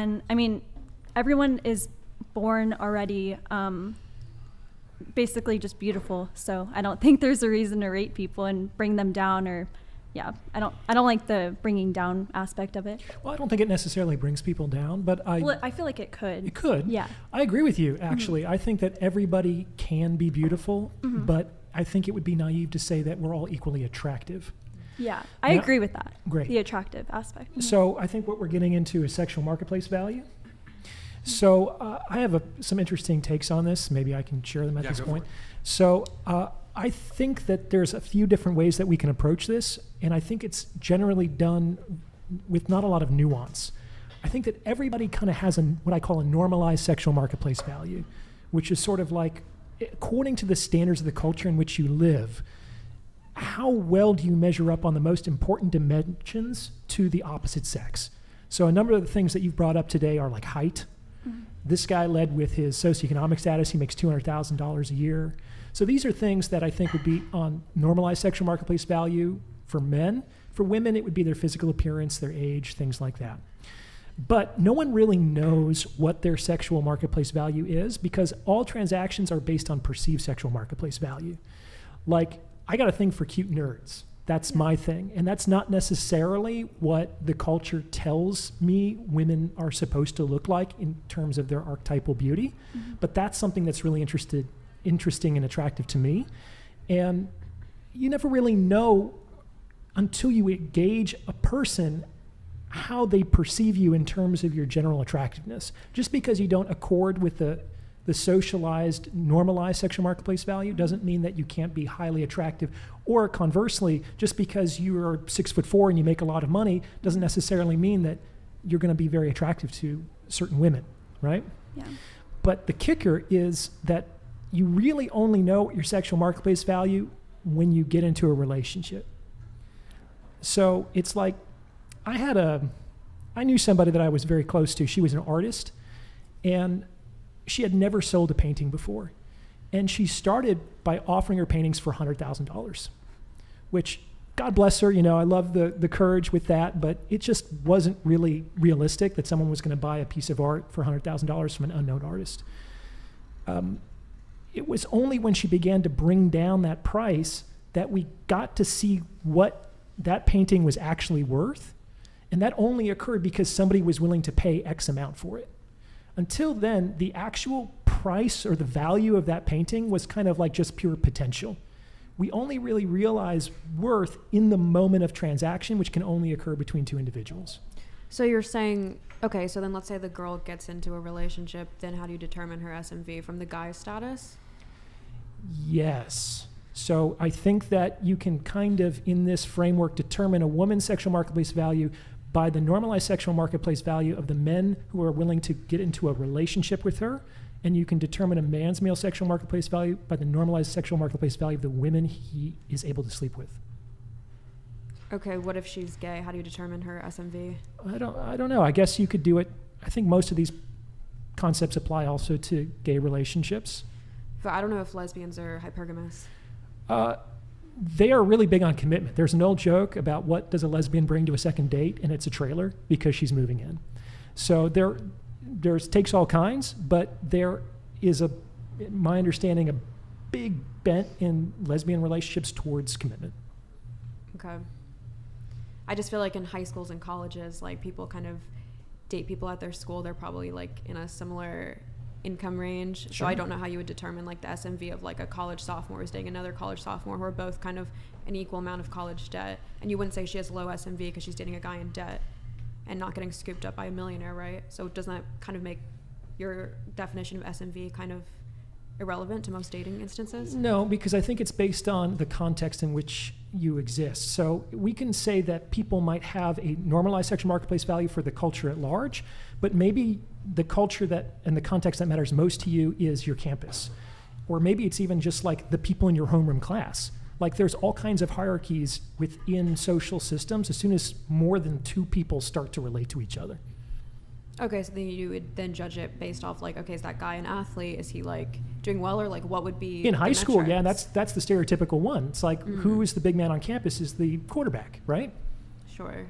And I mean, everyone is born already basically just beautiful. So I don't think there's a reason to rate people and bring them down, or I don't like the bringing down aspect of it. Well, I don't think it necessarily brings people down, but I feel like it could. It could. Yeah. I agree with you, actually. I think that everybody can be beautiful, but I think it would be naive to say that we're all equally attractive. Yeah, I agree with that. Great. The attractive aspect. So I think what we're getting into is sexual marketplace value. So I have some interesting takes on this. Maybe I can share them at this point. So I think that there's a few different ways that we can approach this, and I think it's generally done with not a lot of nuance. I think that everybody kind of has what I call a normalized sexual marketplace value, which is sort of like, according to the standards of the culture in which you live, how well do you measure up on the most important dimensions to the opposite sex? So a number of the things that you've brought up today are like height. This guy led with his socioeconomic status. He makes $200,000 a year. So these are things that I think would be on normalized sexual marketplace value for men. For women, it would be their physical appearance, their age, things like that. But no one really knows what their sexual marketplace value is, because all transactions are based on perceived sexual marketplace value. Like, I got a thing for cute nerds. That's my thing. And that's not necessarily what the culture tells me women are supposed to look like in terms of their archetypal beauty. But that's something that's really interesting and attractive to me. And you never really know until you engage a person how they perceive you in terms of your general attractiveness. Just because you don't accord with the socialized, normalized sexual marketplace value doesn't mean that you can't be highly attractive. Or conversely, just because you are 6'4" and you make a lot of money doesn't necessarily mean that you're going to be very attractive to certain women, right? Yeah. But the kicker is that you really only know your sexual marketplace value when you get into a relationship. So it's like, I knew somebody that I was very close to. She was an artist, and she had never sold a painting before. And she started by offering her paintings for $100,000, which, God bless her, I love the courage with that, but it just wasn't really realistic that someone was going to buy a piece of art for $100,000 from an unknown artist. It was only when she began to bring down that price that we got to see what that painting was actually worth. And that only occurred because somebody was willing to pay X amount for it. Until then, the actual price or the value of that painting was kind of like just pure potential. We only really realize worth in the moment of transaction, which can only occur between two individuals. So you're saying, okay, so then let's say the girl gets into a relationship, then how do you determine her SMV from the guy's status? Yes. So I think that you can kind of, in this framework, determine a woman's sexual marketplace value by the normalized sexual marketplace value of the men who are willing to get into a relationship with her, and you can determine a man's male sexual marketplace value by the normalized sexual marketplace value of the women he is able to sleep with. Okay, what if she's gay? How do you determine her SMV? I don't know. I guess you could do it. I think most of these concepts apply also to gay relationships. But I don't know if lesbians are hypergamous. They are really big on commitment. There's an old joke about what does a lesbian bring to a second date, and it's a trailer because she's moving in. So there's takes all kinds, but there is my understanding, a big bent in lesbian relationships towards commitment. Okay. I just feel like in high schools and colleges, like people kind of date people at their school. They're probably like in a similar income range. Sure. So I don't know how you would determine like the SMV of like a college sophomore is dating another college sophomore who are both kind of an equal amount of college debt. And you wouldn't say she has low SMV because she's dating a guy in debt and not getting scooped up by a millionaire, right? So doesn't that kind of make your definition of SMV kind of irrelevant to most dating instances? No, because I think it's based on the context in which you exist. So we can say that people might have a normalized sexual marketplace value for the culture at large, but maybe the culture that and the context that matters most to you is your campus. Or maybe it's even just like the people in your homeroom class. Like there's all kinds of hierarchies within social systems as soon as more than two people start to relate to each other. Okay, so then you would then judge it based off like, okay, is that guy an athlete? Is he like doing well, or like what would be in high school? metrics? Yeah, that's the stereotypical one. It's like who is the big man on campus is the quarterback, right? Sure.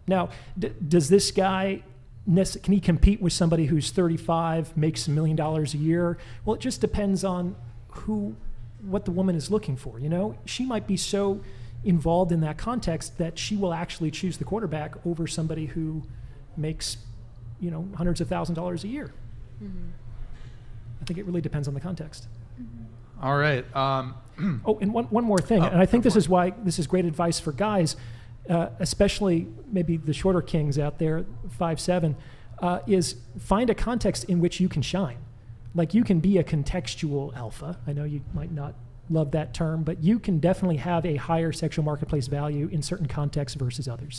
Now, does this guy, can he compete with somebody who's 35, makes $1 million a year? Well, it just depends on what the woman is looking for. She might be so involved in that context that she will actually choose the quarterback over somebody who makes, hundreds of thousands of dollars a year. Mm-hmm. I think it really depends on the context. All right. Oh, and one more thing, and I think this is why this is great advice for guys, especially maybe the shorter kings out there, 5'7", is find a context in which you can shine. Like, you can be a contextual alpha. I know you might not love that term, but you can definitely have a higher sexual marketplace value in certain contexts versus others.